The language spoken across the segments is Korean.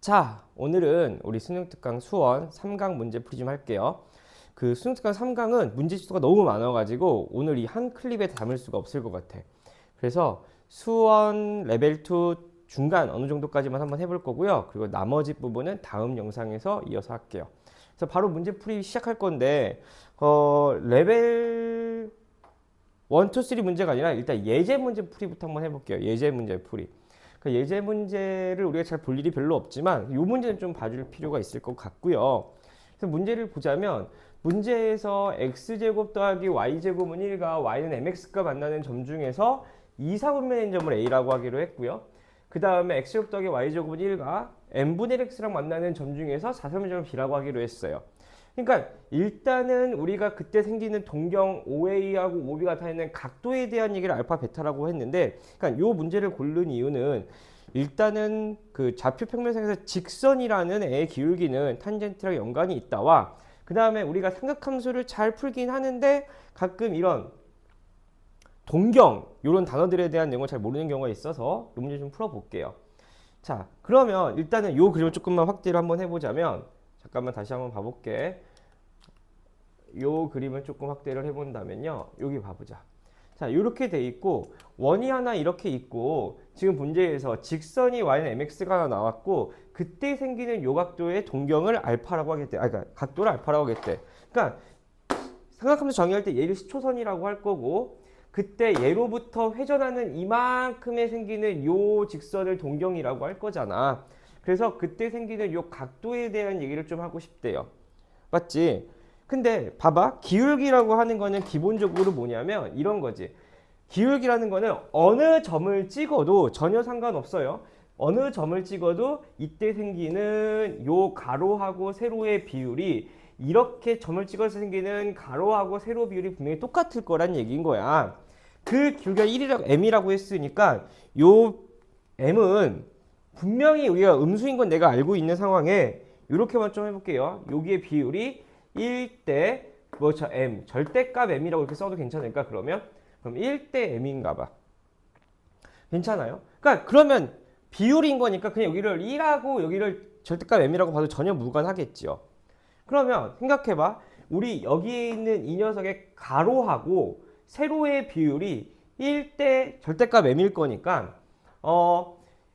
자, 오늘은 우리 수능특강 수원 3강 문제 풀이 좀 할게요. 그 수능특강 3강은 문제 수가 너무 많아가지고 오늘 이 한 클립에 담을 수가 없을 것 같아. 그래서 수원 레벨 2 중간 어느 정도까지만 한번 해볼 거고요. 그리고 나머지 부분은 다음 영상에서 이어서 할게요. 그래서 바로 문제 풀이 시작할 건데 레벨 1, 2, 3 문제가 아니라 일단 예제 문제 풀이부터 한번 해볼게요. 예제 문제 풀이. 그 예제 문제를 우리가 잘 볼 일이 별로 없지만 이 문제는 좀 봐줄 필요가 있을 것 같고요. 그래서 문제를 보자면 문제에서 x제곱 더하기 y제곱은 1과 y는 mx가 만나는 점 중에서 2사분면의 점을 a라고 하기로 했고요. 그 다음에 x제곱 더하기 y제곱은 1과 n분의 x랑 만나는 점 중에서 4사분면의 점을 b라고 하기로 했어요. 그러니까 일단은 우리가 그때 생기는 동경 OA하고 OB가 나타내는 각도에 대한 얘기를 알파 베타라고 했는데, 그러니까 이 문제를 고른 이유는 일단은 그 좌표 평면상에서 직선이라는 애의 기울기는 탄젠트랑 연관이 있다와, 그 다음에 우리가 삼각함수를 잘 풀긴 하는데 가끔 이런 동경 이런 단어들에 대한 내용을 잘 모르는 경우가 있어서 이 문제 좀 풀어볼게요. 자, 그러면 일단은 이 그림을 조금만 확대를 한번 해보자면, 잠깐만 다시 한번 봐볼게. 요 그림을 조금 확대를 해본다면요, 여기 봐보자. 자, 이렇게 돼 있고 원이 하나 이렇게 있고, 지금 문제에서 직선이 y는 mx가 하나 나왔고, 그때 생기는 요 각도의 동경을 알파라고 하겠대. 그러니까 각도를 알파라고 하겠대. 그러니까 삼각함수 정의할 때 얘를 시초선이라고 할 거고, 그때 얘로부터 회전하는 이만큼에 생기는 요 직선을 동경이라고 할 거잖아. 그래서 그때 생기는 요 각도에 대한 얘기를 좀 하고 싶대요. 맞지? 근데 봐봐, 기울기라고 하는 거는 기본적으로 뭐냐면 이런 거지. 기울기라는 거는 어느 점을 찍어도 전혀 상관없어요. 어느 점을 찍어도 이때 생기는 요 가로하고 세로의 비율이 이렇게 점을 찍어서 생기는 가로하고 세로 비율이 분명히 똑같을 거란 얘기인 거야. 그 기울기가 1이라고 m이라고 했으니까 요 m은 분명히 우리가 음수인 건 내가 알고 있는 상황에 이렇게만 좀 해볼게요. 여기의 비율이 1대 m 절대값 m이라고 이렇게 써도 괜찮을까? 그럼 1대 m인가 봐. 괜찮아요? 그러니까 그러면 비율인 거니까 그냥 여기를 1하고 여기를 절대값 m이라고 봐도 전혀 무관하겠죠. 그러면 생각해봐. 우리 여기에 있는 이 녀석의 가로하고 세로의 비율이 1대 절대값 m일 거니까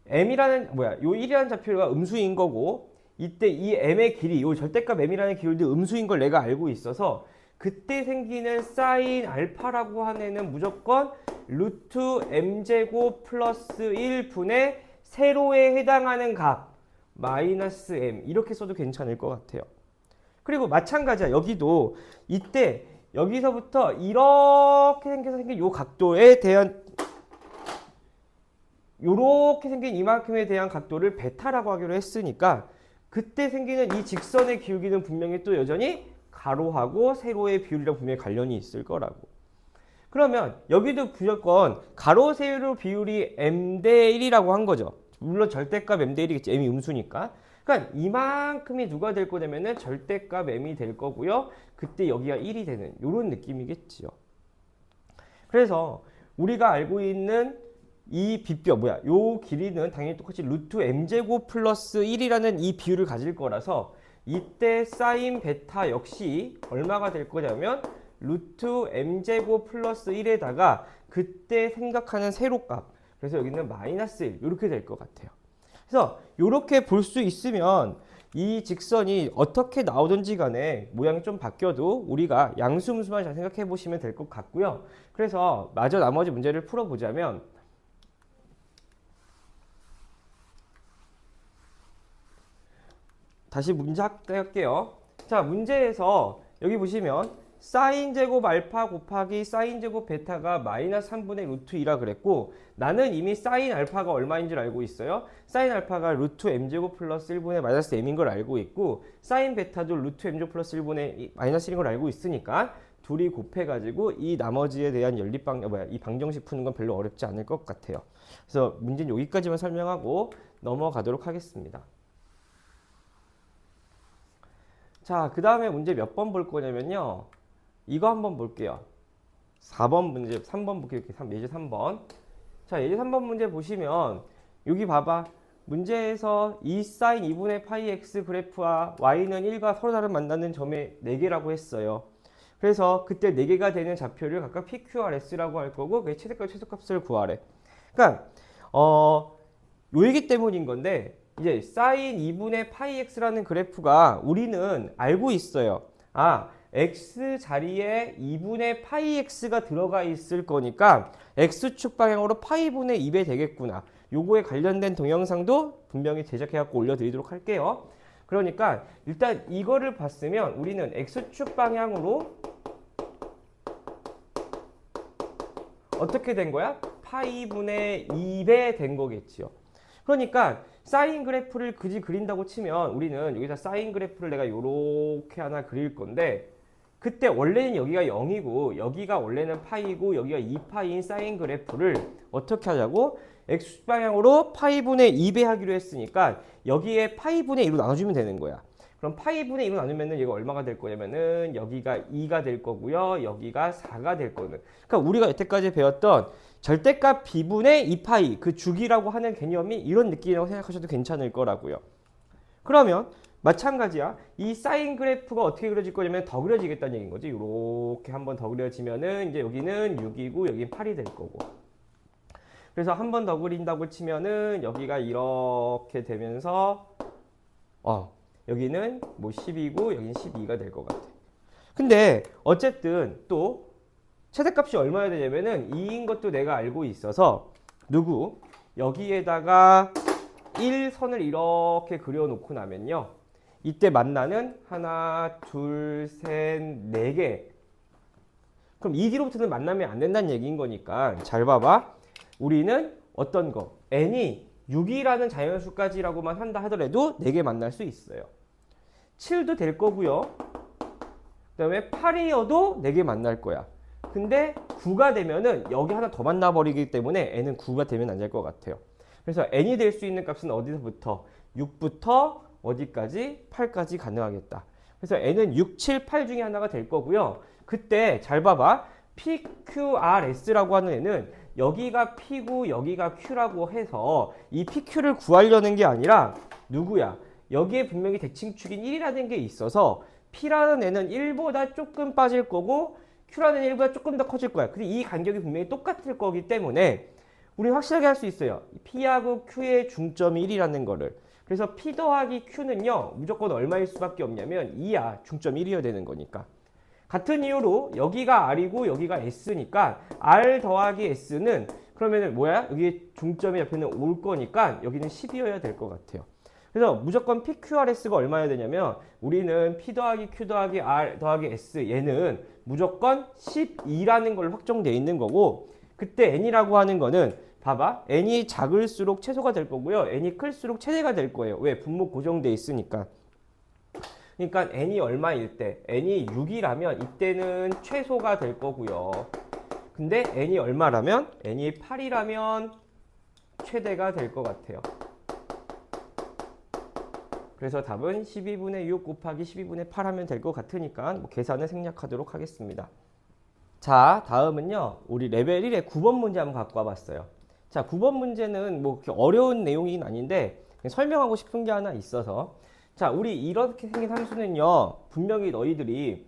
m이라는 요 1이라는 좌표가 음수인 거고, 이때 이 m의 길이, 요 절대값 m이라는 기울도 음수인 걸 내가 알고 있어서 그때 생기는 사인 알파라고 한 애는 무조건 루트 m제곱 플러스 1분의 세로에 해당하는 값 마이너스 m, 이렇게 써도 괜찮을 것 같아요. 그리고 마찬가지야. 여기도 이때 여기서부터 이렇게 생긴 요 각도에 대한, 요렇게 생긴 이만큼에 대한 각도를 베타라고 하기로 했으니까 그때 생기는 이 직선의 기울기는 분명히 또 여전히 가로하고 세로의 비율이랑 분명히 관련이 있을 거라고. 그러면 여기도 무조건 가로 세로 비율이 m대 1이라고 한 거죠. 물론 절대값 m대 1이겠지. m이 음수니까. 그러니까 이만큼이 누가 될 거냐면은 절대값 m이 될 거고요. 그때 여기가 1이 되는 이런 느낌이겠지요. 그래서 우리가 알고 있는 이 빗뼈 요 길이는 당연히 똑같이 루트 m제곱 플러스 1이라는 이 비율을 가질 거라서 이때 사인 베타 역시 얼마가 될 거냐면 루트 m제곱 플러스 1에다가 그때 생각하는 세로값, 그래서 여기는 마이너스 1 이렇게 될 것 같아요. 그래서 이렇게 볼 수 있으면 이 직선이 어떻게 나오든지 간에 모양이 좀 바뀌어도 우리가 양수음수만 잘 생각해 보시면 될 것 같고요. 그래서 마저 나머지 문제를 풀어보자면, 다시 문제 할게요. 자, 문제에서 여기 보시면 사인 제곱 알파 곱하기 사인 제곱 베타가 마이너스 3분의 루트 2라 그랬고, 나는 이미 사인 알파가 얼마인 줄 알고 있어요. 사인 알파가 루트 m 제곱 플러스 1분의 마이너스 m인 걸 알고 있고, 사인 베타도 루트 m 제곱 플러스 1분의 마이너스 1인 걸 알고 있으니까 둘이 곱해가지고 이 나머지에 대한 이 방정식 푸는 건 별로 어렵지 않을 것 같아요. 그래서 문제는 여기까지만 설명하고 넘어가도록 하겠습니다. 자, 그 다음에 문제 몇 번 볼 거냐면요, 이거 한번 볼게요. 4번 문제, 3번 볼게요. 예제 3번. 자, 예제 3번 문제 보시면 여기 봐봐. 문제에서 이 사인 2분의 파이 x 그래프와 y는 1과 서로 다른 만나는 점의 4개라고 했어요. 그래서 그때 4개가 되는 좌표를 각각 PQRS라고 할 거고 그게 최대값 최소값을 구하래. 그러니까 요 얘기 때문인 건데 이제 사인 2분의 파이 x라는 그래프가 우리는 알고 있어요. 아, x 자리에 2분의 파이 x가 들어가 있을 거니까 x축 방향으로 파이분의 2배 되겠구나. 요거에 관련된 동영상도 분명히 제작해갖고 올려드리도록 할게요. 그러니까 일단 이거를 봤으면 우리는 x축 방향으로 어떻게 된 거야? 파이분의 2배 된 거겠지요. 그러니까 사인 그래프를 그지 그린다고 치면 우리는 여기서 사인 그래프를 내가 요렇게 하나 그릴 건데 그때 원래는 여기가 0이고 여기가 원래는 파이고 여기가 2파이인 사인 그래프를 어떻게 하자고? x 방향으로 파이분의 2배 하기로 했으니까 여기에 파이분의 2로 나눠주면 되는 거야. 그럼 파이분의 2로 나누면은 얘가 얼마가 될 거냐면은 여기가 2가 될 거고요. 여기가 4가 될 거는. 그러니까 우리가 여태까지 배웠던 절대값 b분의 2파이 그 주기라고 하는 개념이 이런 느낌이라고 생각하셔도 괜찮을 거라고요. 그러면 마찬가지야. 이 사인 그래프가 어떻게 그려질 거냐면 더 그려지겠다는 얘기인 거지. 이렇게 한번 더 그려지면은 이제 여기는 6이고 여기는 8이 될 거고. 그래서 한 번 더 그린다고 치면은 여기가 이렇게 되면서 여기는 뭐 10이고 여기는 12가 될 것 같아. 근데 어쨌든 또 최대값이 얼마야 되냐면은 2인 것도 내가 알고 있어서 여기에다가 1선을 이렇게 그려놓고 나면요. 이때 만나는 하나, 둘, 셋, 4개. 그럼 이 뒤로부터는 만나면 안 된다는 얘기인 거니까 잘 봐봐. 우리는 어떤 거? n이 6이라는 자연수까지라고만 한다 하더라도 4개 만날 수 있어요. 7도 될 거고요. 그 다음에 8이어도 4개 만날 거야. 근데 9가 되면은 여기 하나 더 만나버리기 때문에 n은 9가 되면 안 될 것 같아요. 그래서 n이 될 수 있는 값은 어디서부터? 6부터 어디까지? 8까지 가능하겠다. 그래서 n은 6, 7, 8 중에 하나가 될 거고요. 그때 잘 봐봐. PQRS라고 하는 애는 여기가 P고 여기가 Q라고 해서 이 PQ를 구하려는 게 아니라 누구야? 여기에 분명히 대칭축인 1이라는 게 있어서 P라는 애는 1보다 조금 빠질 거고 Q라는 애는 1보다 조금 더 커질 거야. 근데 이 간격이 분명히 똑같을 거기 때문에 우리는 확실하게 할 수 있어요. P하고 Q의 중점이 1이라는 거를. 그래서 P 더하기 Q는요. 무조건 얼마일 수밖에 없냐면 2야. 중점 1이어야 되는 거니까. 같은 이유로 여기가 R이고 여기가 S니까 R 더하기 S는 그러면은 뭐야? 여기 중점이 옆에는 올 거니까 여기는 10이어야 될 것 같아요. 그래서 무조건 PQRS가 얼마여야 되냐면 우리는 P 더하기 Q 더하기 R 더하기 S 얘는 무조건 12라는 걸로 확정되어 있는 거고 그때 N이라고 하는 거는 봐봐. N이 작을수록 최소가 될 거고요. N이 클수록 최대가 될 거예요. 왜? 분모 고정되어 있으니까. 그러니까 n이 얼마일 때? n이 6이라면 이때는 최소가 될 거고요. 근데 n이 얼마라면? n이 8이라면 최대가 될 것 같아요. 그래서 답은 12분의 6 곱하기 12분의 8 하면 될 것 같으니까 뭐 계산을 생략하도록 하겠습니다. 자, 다음은요. 우리 레벨 1의 9번 문제 한번 갖고 와봤어요. 자, 9번 문제는 뭐 그렇게 어려운 내용이긴 아닌데 설명하고 싶은 게 하나 있어서 자, 우리 이렇게 생긴 함수는요. 분명히 너희들이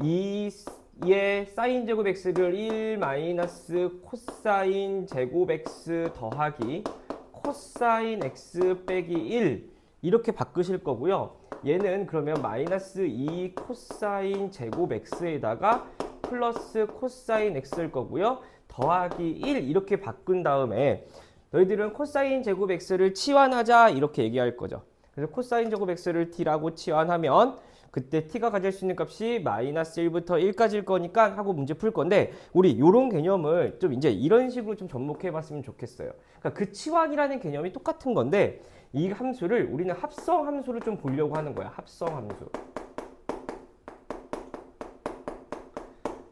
이의 사인 제곱 x를 1 마이너스 코사인 제곱 x 더하기 코사인 x 빼기 1 이렇게 바꾸실 거고요. 얘는 그러면 마이너스 2 코사인 제곱 x에다가 플러스 코사인 x일 거고요. 더하기 1 이렇게 바꾼 다음에 너희들은 코사인 제곱 x를 치환하자 이렇게 얘기할 거죠. 그래서 코사인 제곱 x를 t라고 치환하면 그때 t가 가질 수 있는 값이 마이너스 1부터 1까지일 거니까 하고 문제 풀 건데 우리 이런 개념을 좀 이제 이런 식으로 좀 접목해 봤으면 좋겠어요. 그러니까 그 치환이라는 개념이 똑같은 건데 이 함수를 우리는 합성 함수를 좀 보려고 하는 거야. 합성 함수.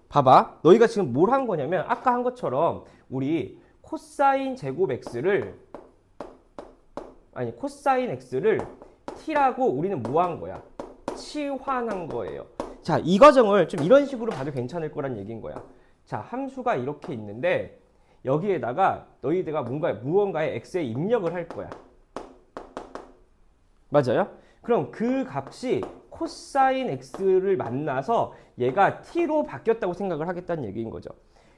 봐봐. 너희가 지금 뭘 한 거냐면 아까 한 것처럼 우리 코사인 제곱 x를 코사인 x를 t라고 우리는 뭐 한 거야? 치환한 거예요. 자, 이 과정을 좀 이런 식으로 봐도 괜찮을 거란 얘기인 거야. 자, 함수가 이렇게 있는데 여기에다가 너희들가 무언가에 x에 입력을 할 거야. 맞아요? 그럼 그 값이 코사인 x를 만나서 얘가 t로 바뀌었다고 생각을 하겠다는 얘기인 거죠.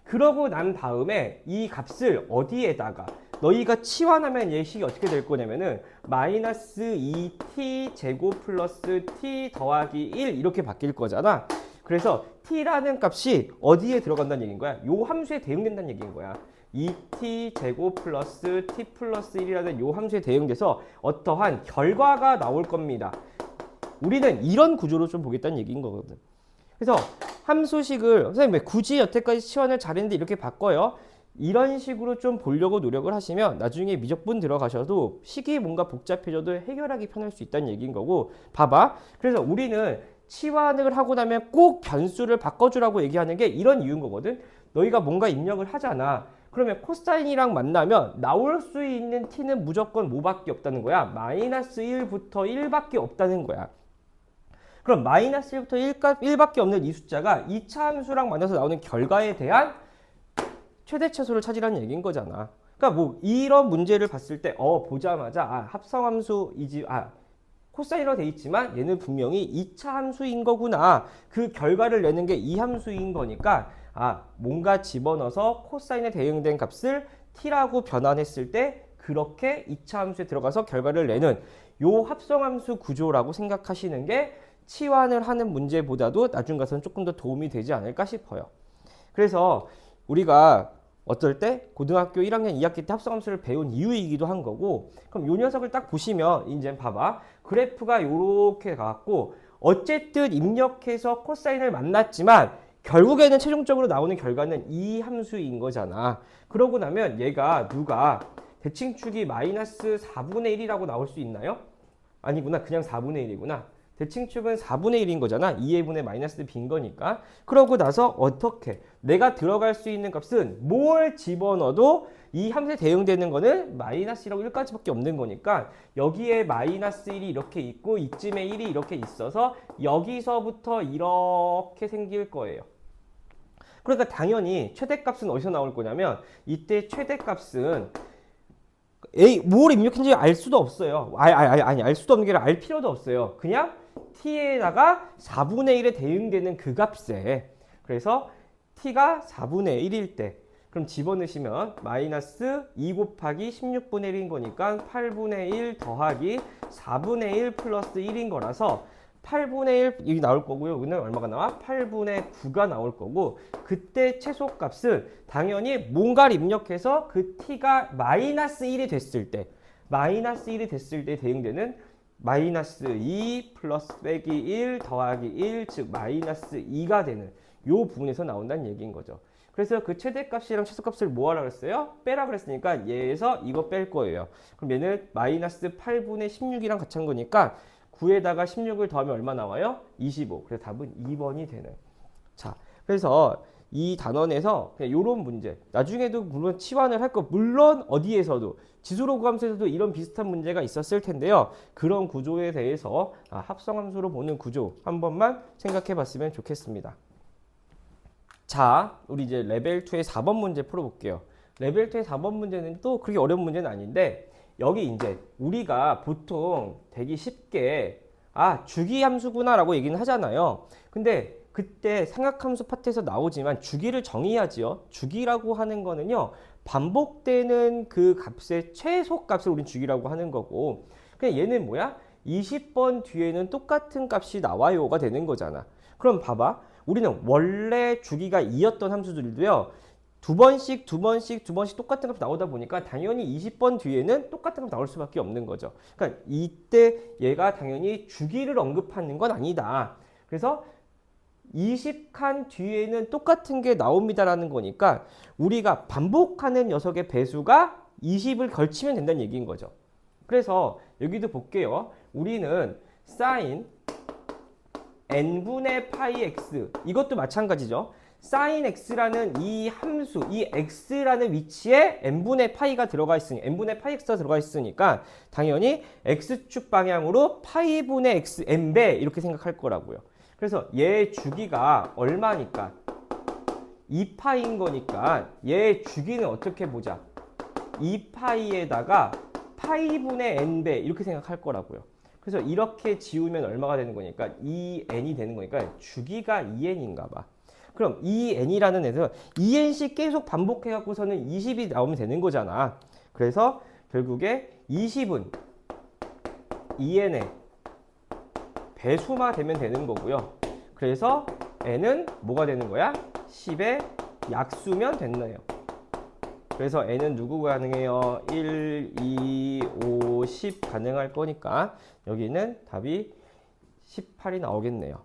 그러고 난 다음에 이 값을 어디에다가 너희가 치환하면 얘식이 어떻게 될 거냐면은 마이너스 2t 제곱 플러스 t 더하기 1 이렇게 바뀔 거잖아. 그래서 t라는 값이 어디에 들어간다는 얘기인 거야? 요 함수에 대응된다는 얘기인 거야. 2t 제곱 플러스 t 플러스 1이라는 요 함수에 대응돼서 어떠한 결과가 나올 겁니다. 우리는 이런 구조로 좀 보겠다는 얘기인 거거든. 그래서 함수식을 선생님 왜 굳이 여태까지 치환을 잘했는데 이렇게 바꿔요? 이런 식으로 좀 보려고 노력을 하시면 나중에 미적분 들어가셔도 식이 뭔가 복잡해져도 해결하기 편할 수 있다는 얘기인 거고, 봐봐. 그래서 우리는 치환을 하고 나면 꼭 변수를 바꿔주라고 얘기하는 게 이런 이유인 거거든. 너희가 뭔가 입력을 하잖아. 그러면 코사인이랑 만나면 나올 수 있는 t는 무조건 뭐밖에 없다는 거야? 마이너스 1부터 1밖에 없다는 거야. 그럼 마이너스 1부터 1밖에 없는 이 숫자가 2차 함수랑 만나서 나오는 결과에 대한 최대 최소를 찾으라는 얘기인 거잖아. 그러니까 뭐 이런 문제를 봤을 때 보자마자 합성함수이지 코사인으로 돼 있지만 얘는 분명히 2차 함수인 거구나. 그 결과를 내는 게 이 함수인 거니까 뭔가 집어넣어서 코사인에 대응된 값을 t라고 변환했을 때 그렇게 2차 함수에 들어가서 결과를 내는 요 합성함수 구조라고 생각하시는 게 치환을 하는 문제보다도 나중 가서는 조금 더 도움이 되지 않을까 싶어요. 그래서 우리가 어떨 때 고등학교 1학년 2학기 때 합성함수를 배운 이유이기도 한 거고, 그럼 요 녀석을 딱 보시면 이제 봐봐. 그래프가 요렇게 가갖고 어쨌든 입력해서 코사인을 만났지만 결국에는 최종적으로 나오는 결과는 이 함수인 거잖아. 그러고 나면 얘가 누가 대칭축이 마이너스 4분의 1이라고 나올 수 있나요? 아니구나. 그냥 4분의 1이구나. 대칭축은 4분의 1인 거잖아. 2의 분의 마이너스 b인 거니까. 그러고 나서 어떻게? 내가 들어갈 수 있는 값은 뭘 집어넣어도 이 함수에 대응되는 거는 마이너스 1하고 1까지밖에 없는 거니까 여기에 마이너스 1이 이렇게 있고 이쯤에 1이 이렇게 있어서 여기서부터 이렇게 생길 거예요. 그러니까 당연히 최대값은 어디서 나올 거냐면 이때 최대값은 뭘 입력했는지 알 수도 없어요. 아니, 알 수도 없는 게 아니라 알 필요도 없어요. 그냥 t에다가 4분의 1에 대응되는 그 값에, 그래서 t가 4분의 1일 때 그럼 집어넣으시면 마이너스 2 곱하기 16분의 1인 거니까 8분의 1 더하기 4분의 1 플러스 1인 거라서 8분의 1이 나올 거고요. 여기는 얼마가 나와? 8분의 9가 나올 거고, 그때 최소값은 당연히 뭔가를 입력해서 그 t가 마이너스 1이 됐을 때, 마이너스 1이 됐을 때 대응되는 마이너스 2 플러스 빼기 1 더하기 1, 즉 마이너스 2가 되는 요 부분에서 나온다는 얘기인 거죠. 그래서 그 최대값이랑 최소값을 뭐 하라 그랬어요? 빼라 그랬으니까 얘에서 이거 뺄 거예요. 그럼 얘는 마이너스 8분의 16이랑 같이 한 거니까 9에다가 16을 더하면 얼마 나와요? 25. 그래서 답은 2번이 되는. 자, 그래서 이 단원에서 그냥 요런 문제, 나중에도 물론 치환을 할 거, 물론 어디에서도 지수로그 함수에서도 이런 비슷한 문제가 있었을 텐데요. 그런 구조에 대해서 합성함수로 보는 구조 한 번만 생각해 봤으면 좋겠습니다. 자, 우리 이제 레벨 2의 4번 문제 풀어볼게요. 레벨 2의 4번 문제는 또 그렇게 어려운 문제는 아닌데, 여기 이제 우리가 보통 되게 쉽게 주기 함수구나 라고 얘기는 하잖아요. 근데 그때 삼각함수 파트에서 나오지만 주기를 정의하지요. 주기라고 하는 거는요, 반복되는 그 값의 최소값을 우린 주기라고 하는 거고, 그냥 얘는 뭐야? 20번 뒤에는 똑같은 값이 나와요가 되는 거잖아. 그럼 봐봐. 우리는 원래 주기가 2였던 함수들도요, 두 번씩 똑같은 값이 나오다 보니까 당연히 20번 뒤에는 똑같은 값이 나올 수밖에 없는 거죠. 그러니까 이때 얘가 당연히 주기를 언급하는 건 아니다. 그래서 20칸 뒤에는 똑같은 게 나옵니다라는 거니까 우리가 반복하는 녀석의 배수가 20을 걸치면 된다는 얘기인 거죠. 그래서 여기도 볼게요. 우리는 sin n분의 파이 x, 이것도 마찬가지죠. sin x라는 이 함수, 이 x라는 위치에 n분의 파이가 들어가 있으니, n분의 파이 x가 들어가 있으니까 당연히 x축 방향으로 파이분의 x n배 이렇게 생각할 거라고요. 그래서 얘 주기가 얼마니까? 2파이인 거니까 얘 주기는 어떻게 보자? 2파이에다가 파이분의 n배 이렇게 생각할 거라고요. 그래서 이렇게 지우면 얼마가 되는 거니까 2n이 되는 거니까 주기가 2n인가 봐. 그럼 2n이라는 애는 2n씩 계속 반복해 갖고서는 20이 나오면 되는 거잖아. 그래서 결국에 20은 2n의 배수만 되면 되는 거고요. 그래서 n은 뭐가 되는 거야? 10의 약수면 됐네요. 그래서 n은 누구가 가능해요? 1, 2, 5, 10 가능할 거니까 여기는 답이 18이 나오겠네요.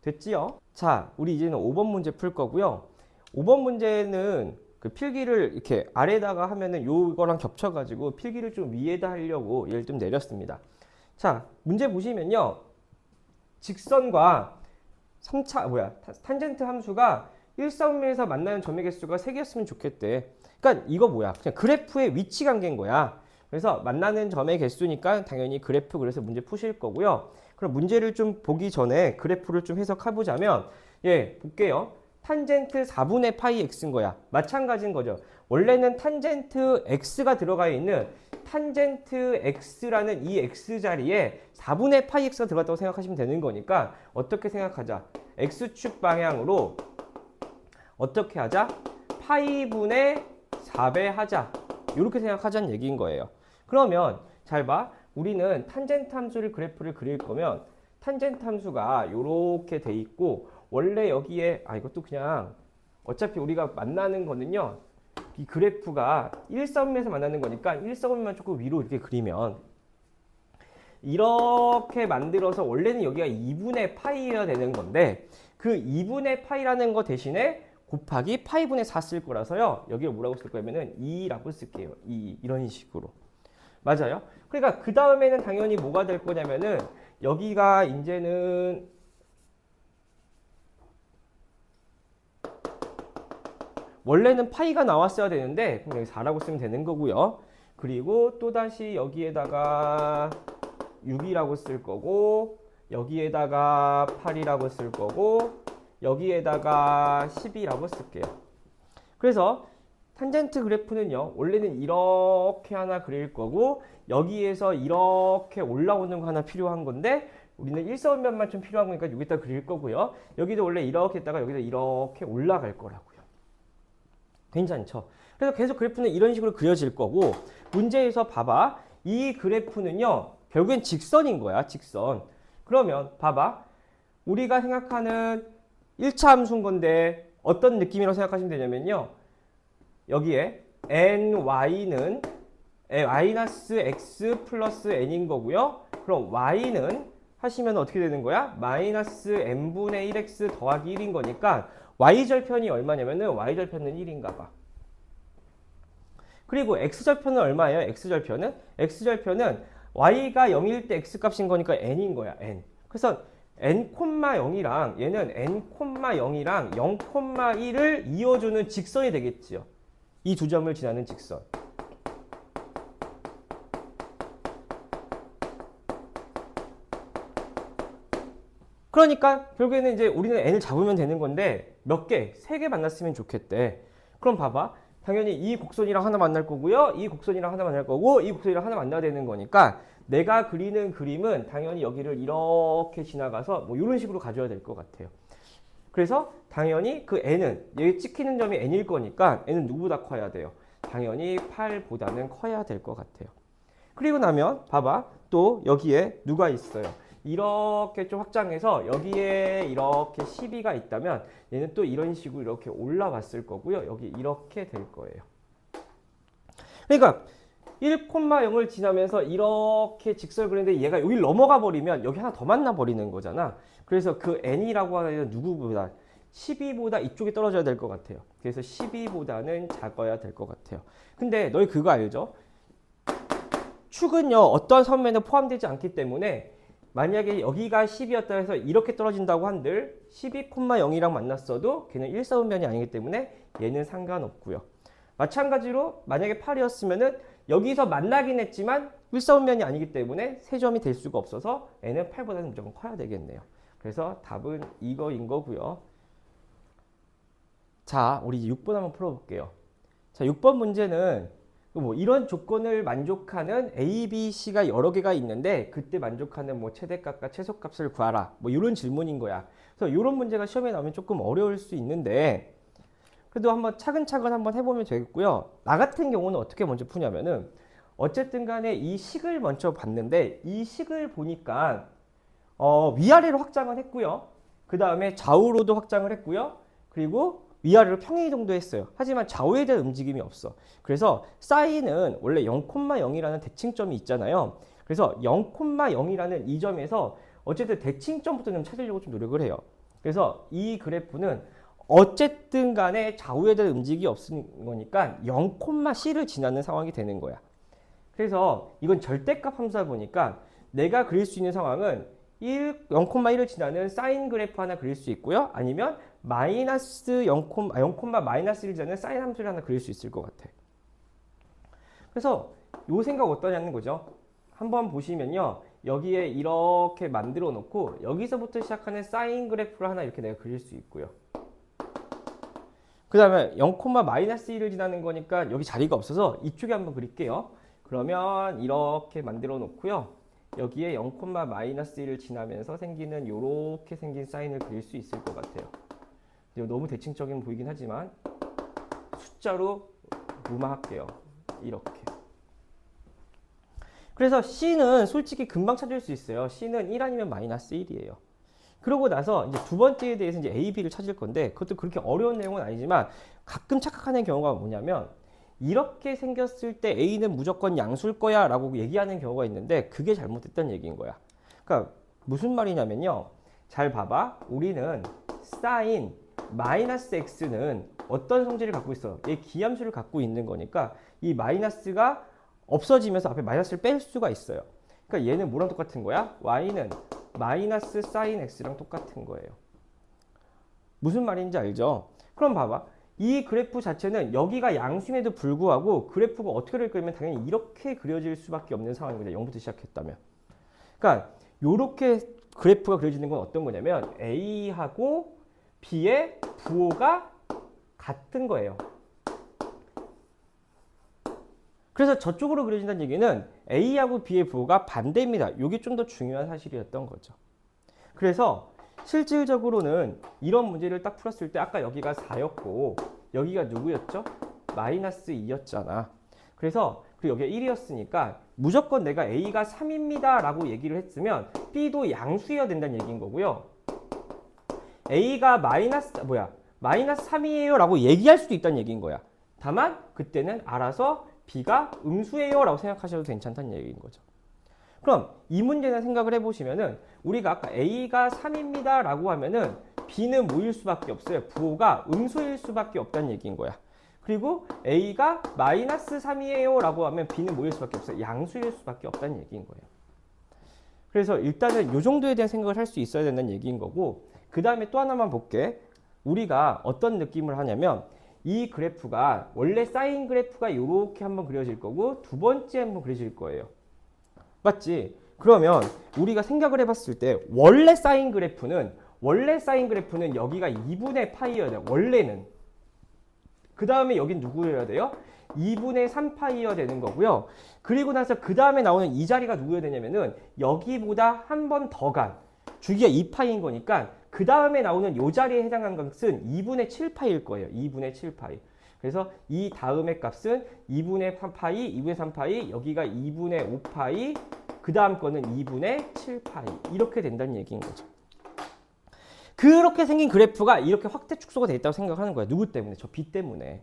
됐지요? 자, 우리 이제는 5번 문제 풀 거고요. 5번 문제는 그 필기를 이렇게 아래다가 하면은 요거랑 겹쳐가지고 필기를 좀 위에다 하려고 얘를 좀 내렸습니다. 자, 문제 보시면요. 직선과 3차, 탄젠트 함수가 일사분면에서 만나는 점의 개수가 3개였으면 좋겠대. 그러니까 이거 뭐야? 그냥 그래프의 위치 관계인 거야. 그래서 만나는 점의 개수니까 당연히 그래프 그래서 문제 푸실 거고요. 그럼 문제를 좀 보기 전에 그래프를 좀 해석해 보자면 예, 볼게요. 탄젠트 4분의 파이 x인 거야. 마찬가지인 거죠. 원래는 탄젠트 x가 들어가 있는 탄젠트 x라는 이 x 자리에 4분의 파이 x가 들어갔다고 생각하시면 되는 거니까 어떻게 생각하자? x축 방향으로 어떻게 하자? 파이분의 4배 하자. 이렇게 생각하자는 얘기인 거예요. 그러면 잘 봐. 우리는 탄젠트 함수를 그래프를 그릴 거면 탄젠트 함수가 이렇게 돼 있고 원래 여기에 이것도 그냥 어차피 우리가 만나는 거는요. 이 그래프가 일사분면에서 만나는 거니까 일사분면만 조금 위로 이렇게 그리면 이렇게 만들어서 원래는 여기가 2분의 파이여야 되는 건데 그 2분의 파이라는 거 대신에 곱하기 파이분의 4 쓸 거라서요. 여기를 뭐라고 쓸 거냐면은 2라고 쓸게요. 2 이런 식으로. 맞아요? 그러니까 그 다음에는 당연히 뭐가 될 거냐면은 여기가 이제는 원래는 파이가 나왔어야 되는데 그럼 여기 4라고 쓰면 되는 거고요. 그리고 또다시 여기에다가 6이라고 쓸 거고 여기에다가 8이라고 쓸 거고 여기에다가 12라고 쓸게요. 그래서 탄젠트 그래프는요. 원래는 이렇게 하나 그릴 거고 여기에서 이렇게 올라오는 거 하나 필요한 건데 우리는 일사분면만 좀 필요한 거니까 여기다 그릴 거고요. 여기도 원래 이렇게 했다가 여기다 이렇게 올라갈 거라고요. 괜찮죠? 그래서 계속 그래프는 이런 식으로 그려질 거고 문제에서 봐봐. 이 그래프는요. 결국엔 직선인 거야. 직선. 그러면 봐봐. 우리가 생각하는 1차 함수인 건데 어떤 느낌이라고 생각하시면 되냐면요. 여기에 ny는 -x 플러스 n인 거고요. 그럼 y는 하시면 어떻게 되는 거야? 마이너스 n분의 1x 더하기 1인 거니까 y절편이 얼마냐면은 y절편은 1인가 봐. 그리고 x절편은 얼마예요? x절편은 y가 0일 때 x값인 거니까 n인 거야. n. 그래서 n,0이랑 얘는 n,0이랑 0,1을 이어주는 직선이 되겠지요. 이 두 점을 지나는 직선. 그러니까 결국에는 이제 우리는 n을 잡으면 되는 건데 몇 개? 3개 만났으면 좋겠대. 그럼 봐봐. 당연히 이 곡선이랑 하나 만날 거고요. 이 곡선이랑 하나 만날 거고 이 곡선이랑 하나 만나야 되는 거니까 내가 그리는 그림은 당연히 여기를 이렇게 지나가서 뭐 이런 식으로 가져야 될 것 같아요. 그래서 당연히 그 n은 여기 찍히는 점이 n일 거니까 n은 누구보다 커야 돼요? 당연히 8보다는 커야 될 것 같아요. 그리고 나면 봐봐. 또 여기에 누가 있어요? 이렇게 좀 확장해서 여기에 이렇게 12가 있다면 얘는 또 이런 식으로 이렇게 올라왔을 거고요. 여기 이렇게 될 거예요. 그러니까 1,0을 지나면서 이렇게 직선을 그리는데 얘가 여기 넘어가 버리면 여기 하나 더 만나 버리는 거잖아. 그래서 그 n이라고 하는 애는 누구보다 12보다 이쪽에 떨어져야 될 것 같아요. 그래서 12보다는 작아야 될 것 같아요. 근데 너희 그거 알죠? 축은요 어떠한 선면에 포함되지 않기 때문에 만약에 여기가 10이었다 해서 이렇게 떨어진다고 한들 12,0이랑 만났어도 걔는 일사분면이 아니기 때문에 얘는 상관없고요. 마찬가지로 만약에 8이었으면은 여기서 만나긴 했지만 일사분면이 아니기 때문에 세 점이 될 수가 없어서 n은 8보다는 무조건 커야 되겠네요. 그래서 답은 이거인 거고요. 자, 우리 6번 한번 풀어볼게요. 자, 6번 문제는 뭐 이런 조건을 만족하는 A, B, C가 여러 개가 있는데 그때 만족하는 뭐 최대값과 최소값을 구하라. 뭐 이런 질문인 거야. 그래서 이런 문제가 시험에 나오면 조금 어려울 수 있는데 그래도 한번 차근차근 한번 해보면 되겠고요. 나 같은 경우는 어떻게 먼저 푸냐면은 어쨌든 간에 이 식을 먼저 봤는데 이 식을 보니까 위아래로 확장을 했고요. 그 다음에 좌우로도 확장을 했고요. 그리고 위아래로 평행이동도 했어요. 하지만 좌우에 대한 움직임이 없어. 그래서 사인은 원래 0,0이라는 대칭점이 있잖아요. 그래서 0,0이라는 이 점에서 어쨌든 대칭점부터 좀 찾으려고 좀 노력을 해요. 그래서 이 그래프는 어쨌든 간에 좌우에 대한 움직임이 없는 거니까 0,C를 지나는 상황이 되는 거야. 그래서 이건 절대값 함수다 보니까 내가 그릴 수 있는 상황은 0,1을 지나는 사인 그래프 하나 그릴 수 있고요. 아니면 마이너스 0, 마이너스 1을 지나는 사인 함수를 하나 그릴 수 있을 것 같아. 그래서 요 생각 어떠냐는 거죠. 한번 보시면요. 여기에 이렇게 만들어 놓고 여기서부터 시작하는 사인 그래프를 하나 이렇게 내가 그릴 수 있고요. 그 다음에 0, 마이너스 1을 지나는 거니까 여기 자리가 없어서 이쪽에 한번 그릴게요. 그러면 이렇게 만들어 놓고요. 여기에 0, 마이너스 1을 지나면서 생기는 이렇게 생긴 사인을 그릴 수 있을 것 같아요. 너무 대칭적인 보이긴 하지만 숫자로 무마할게요. 이렇게. 그래서 C는 솔직히 금방 찾을 수 있어요. C는 1 아니면 마이너스 1이에요. 그러고 나서 이제 두 번째에 대해서 이제 A, B를 찾을 건데 그것도 그렇게 어려운 내용은 아니지만 가끔 착각하는 경우가 뭐냐면 이렇게 생겼을 때 A는 무조건 양수일 거야 라고 얘기하는 경우가 있는데 그게 잘못됐다는 얘기인 거야. 그러니까 무슨 말이냐면요. 잘 봐봐. 우리는 사인 마이너스 X는 어떤 성질을 갖고 있어? 얘 기함수를 갖고 있는 거니까 이 마이너스가 없어지면서 앞에 마이너스를 뺄 수가 있어요. 그러니까 얘는 뭐랑 똑같은 거야? Y는 마이너스 사인 X랑 똑같은 거예요. 무슨 말인지 알죠? 그럼 봐봐. 이 그래프 자체는 여기가 양수임에도 불구하고 그래프가 어떻게 그리면 당연히 이렇게 그려질 수밖에 없는 상황입니다. 0부터 시작했다면. 그러니까 이렇게 그래프가 그려지는 건 어떤 거냐면 A하고 B의 부호가 같은 거예요. 그래서 저쪽으로 그려진다는 얘기는 A하고 B의 부호가 반대입니다. 이게 좀 더 중요한 사실이었던 거죠. 그래서 실질적으로는 이런 문제를 딱 풀었을 때 아까 여기가 4였고 여기가 누구였죠? 마이너스 2였잖아. 그래서 그리고 여기가 1이었으니까 무조건 내가 A가 3입니다 라고 얘기를 했으면 B도 양수여야 된다는 얘기인 거고요. A가 마이너스 3이에요 라고 얘기할 수도 있다는 얘기인 거야. 다만 그때는 알아서 B가 음수예요 라고 생각하셔도 괜찮다는 얘기인 거죠. 그럼 이 문제는 생각을 해보시면은 우리가 아까 A가 3입니다 라고 하면은 B는 뭐일 수밖에 없어요. 부호가 음수일 수밖에 없다는 얘기인 거야. 그리고 A가 마이너스 3이에요 라고 하면 B는 뭐일 수밖에 없어요. 양수일 수밖에 없다는 얘기인 거예요. 그래서 일단은 이 정도에 대한 생각을 할 수 있어야 된다는 얘기인 거고 그 다음에 또 하나만 볼게. 우리가 어떤 느낌을 하냐면 이 그래프가 원래 사인 그래프가 이렇게 한번 그려질 거고 두 번째 한번 그려질 거예요. 맞지? 그러면 우리가 생각을 해봤을 때 원래 사인 그래프는 여기가 2분의 파이여야 돼요. 원래는. 그 다음에 여긴 누구여야 돼요? 2분의 3파이여야 되는 거고요. 그리고 나서 그 다음에 나오는 이 자리가 누구여야 되냐면은 여기보다 한 번 더 간 주기가 2파이인 거니까 그 다음에 나오는 이 자리에 해당하는 값은 2분의 7파이일 거예요. 2분의 7파이. 그래서 이 다음의 값은 2분의 3파이, 2분의 3파이, 여기가 2분의 5파이, 그 다음 거는 2분의 7파이. 이렇게 된다는 얘기인 거죠. 그렇게 생긴 그래프가 이렇게 확대 축소가 돼 있다고 생각하는 거야. 누구 때문에? 저 B 때문에.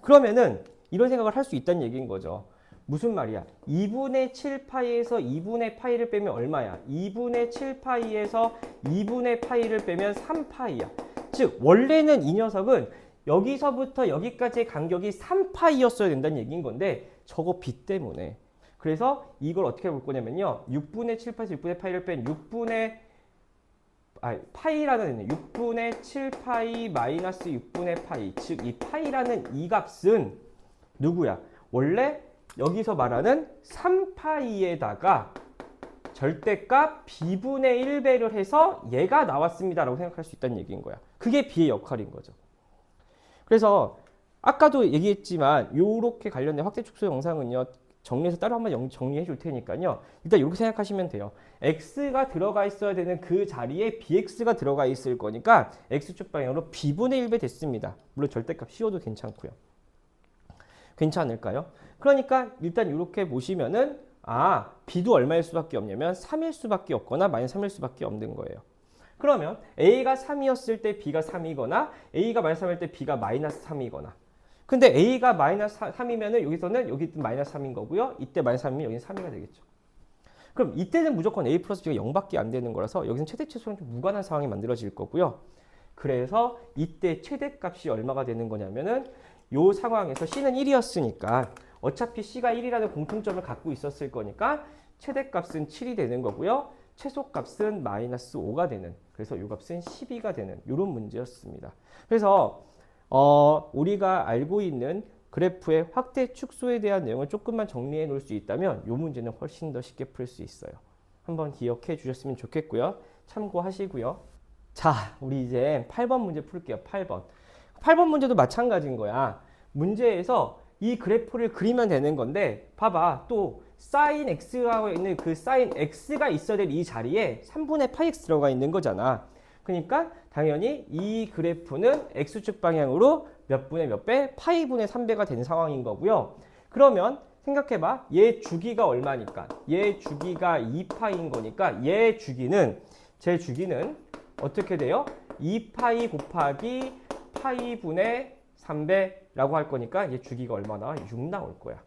그러면은 이런 생각을 할 수 있다는 얘기인 거죠. 무슨 말이야? 2분의 7파이에서 2분의 파이를 빼면 얼마야? 2분의 7파이에서 2분의 파이를 빼면 3파이야. 즉 원래는 이 녀석은 여기서부터 여기까지의 간격이 3파이였어야 된다는 얘기인 건데 저거 B 때문에. 그래서 이걸 어떻게 볼 거냐면요. 6분의 7파이에서 6분의 파이를 뺀 6분의 7파이 마이너스 6분의 파이. 즉 이 파이라는 이 값은 누구야? 원래 여기서 말하는 3파이에다가 절대값 b분의 1배를 해서 얘가 나왔습니다 라고 생각할 수 있다는 얘기인 거야. 그게 b의 역할인 거죠. 그래서 아까도 얘기했지만 요렇게 관련된 확대 축소 영상은요. 정리해서 따로 한번 정리해 줄 테니까요. 일단 이렇게 생각하시면 돼요. x가 들어가 있어야 되는 그 자리에 bx가 들어가 있을 거니까 x축 방향으로 b분의 1배 됐습니다. 물론 절대값 씌워도 괜찮고요. 괜찮을까요? 그러니까 일단 이렇게 보시면은 b도 얼마일 수밖에 없냐면 3일 수밖에 없거나 마이너스 3일 수밖에 없는 거예요. 그러면 a가 3이었을 때 b가 3이거나 a가 마이너스 3일 때 b가 마이너스 3이거나 근데 a가 마이너스 3이면은 여기서는 여기 마이너스 3인 거고요. 이때 마이너스 3이면 여기는 3이가 되겠죠. 그럼 이때는 무조건 a 플러스 b가 0밖에 안 되는 거라서 여기서는 최대 최소랑 좀 무관한 상황이 만들어질 거고요. 그래서 이때 최대값이 얼마가 되는 거냐면은 요 상황에서 c는 1이었으니까 어차피 c가 1이라는 공통점을 갖고 있었을 거니까 최대값은 7이 되는 거고요. 최소값은 마이너스 5가 되는 그래서 요 값은 12가 되는 이런 문제였습니다. 그래서 우리가 알고 있는 그래프의 확대 축소에 대한 내용을 조금만 정리해 놓을 수 있다면 이 문제는 훨씬 더 쉽게 풀 수 있어요. 한번 기억해 주셨으면 좋겠고요. 참고하시고요. 자, 우리 이제 8번 문제 풀게요. 8번 문제도 마찬가지인 거야. 문제에서 이 그래프를 그리면 되는 건데 봐봐. 또 sin x라고 있는 그 sin x가 있어야 될 이 자리에 3분의 파이 x 들어가 있는 거잖아. 그러니까 당연히 이 그래프는 x축 방향으로 몇 분의 몇 배? 파이분의 3배가 된 상황인 거고요. 그러면 생각해봐. 얘 주기가 얼마니까? 얘 주기가 2파이인 거니까 얘 주기는 제 주기는 어떻게 돼요? 2파이 곱하기 파이분의 3배라고 할 거니까 얘 주기가 얼마나? 6 나올 거야.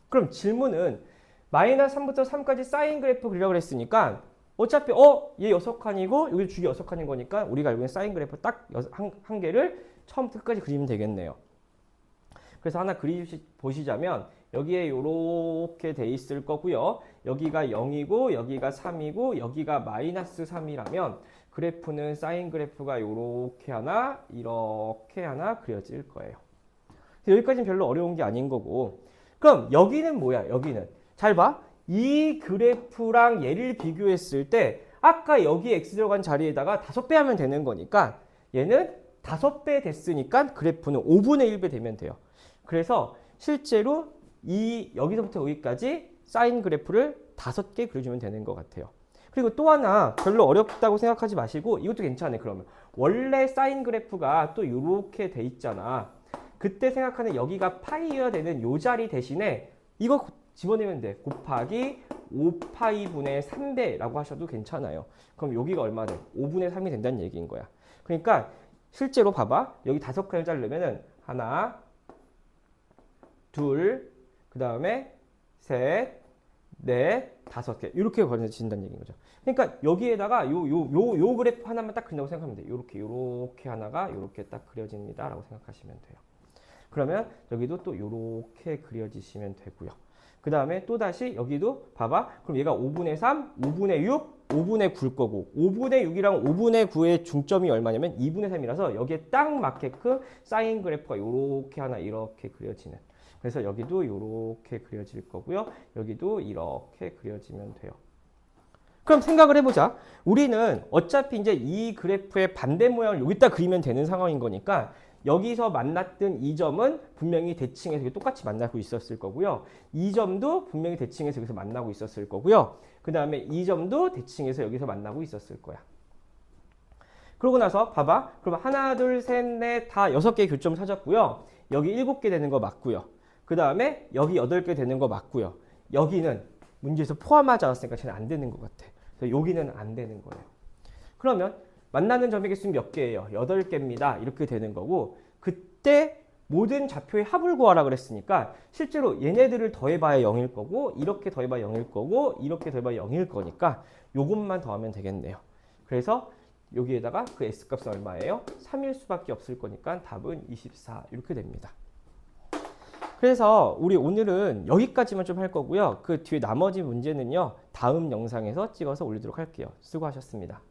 그럼 질문은 마이너스 3부터 3까지 사인 그래프 그리려고 했으니까 어차피 얘 6칸이고 여기 주기 6칸인 거니까 우리가 알고 있는 사인 그래프 딱 한 개를 처음부터 끝까지 그리면 되겠네요. 그래서 하나 보시자면 여기에 이렇게 돼 있을 거고요. 여기가 0이고 여기가 3이고 여기가 마이너스 3이라면 그래프는 사인 그래프가 이렇게 하나 그려질 거예요. 여기까지는 별로 어려운 게 아닌 거고 그럼 여기는 뭐야? 여기는 잘 봐. 이 그래프랑 얘를 비교했을 때 아까 여기 x 들어간 자리에다가 5배 하면 되는 거니까 얘는 5배 됐으니까 그래프는 5분의 1배 되면 돼요. 그래서 실제로 여기서부터 여기까지 사인 그래프를 5개 그려주면 되는 것 같아요. 그리고 또 하나 별로 어렵다고 생각하지 마시고 이것도 괜찮아요. 그러면 원래 사인 그래프가 또 이렇게 돼 있잖아. 그때 생각하는 여기가 파이여야 되는 요 자리 대신에 이거 집어내면 돼. 곱하기 5파이분의 3배라고 하셔도 괜찮아요. 그럼 여기가 얼마 돼? 5분의 3이 된다는 얘기인 거야. 그러니까 실제로 봐봐. 여기 5칸을 자르면은 하나, 둘, 그 다음에 셋, 넷, 5개 이렇게 그려진다는 얘기인 거죠. 그러니까 여기에다가 요 그래프 하나만 딱 그린다고 생각하면 돼. 요렇게 하나가 요렇게 딱 그려집니다. 라고 생각하시면 돼요. 그러면 여기도 또 요렇게 그려지시면 되고요. 그 다음에 또 다시 여기도 봐봐. 그럼 얘가 5분의 3, 5분의 6, 5분의 9일 거고 5분의 6이랑 5분의 9의 중점이 얼마냐면 2분의 3이라서 여기에 딱 맞게끔 사인 그래프가 요렇게 하나 이렇게 그려지는 그래서 여기도 이렇게 그려질 거고요. 여기도 이렇게 그려지면 돼요. 그럼 생각을 해보자. 우리는 어차피 이제 이 그래프의 반대 모양을 여기다 그리면 되는 상황인 거니까 여기서 만났던 이 점은 분명히 대칭해서 똑같이 만나고 있었을 거고요. 이 점도 분명히 대칭해서 여기서 만나고 있었을 거고요. 그 다음에 이 점도 대칭해서 여기서 만나고 있었을 거야. 그러고 나서 봐봐. 그럼 하나, 둘, 셋, 넷, 다 6개의 교점을 찾았고요. 여기 7개 되는 거 맞고요. 그 다음에 여기 8개 되는 거 맞고요. 여기는 문제에서 포함하지 않았으니까 쟤는 안 되는 것 같아. 그래서 여기는 안 되는 거예요. 그러면 만나는 점의 개수는 몇 개예요? 8개입니다. 이렇게 되는 거고 그때 모든 좌표의 합을 구하라 그랬으니까 실제로 얘네들을 더해봐야 0일 거고 이렇게 더해봐야 0일 거고 이렇게 더해봐야 0일 거니까 요것만 더하면 되겠네요. 그래서 여기에다가 그 S값은 얼마예요? 3일 수밖에 없을 거니까 답은 24 이렇게 됩니다. 그래서 우리 오늘은 여기까지만 좀 할 거고요. 그 뒤에 나머지 문제는요. 다음 영상에서 찍어서 올리도록 할게요. 수고하셨습니다.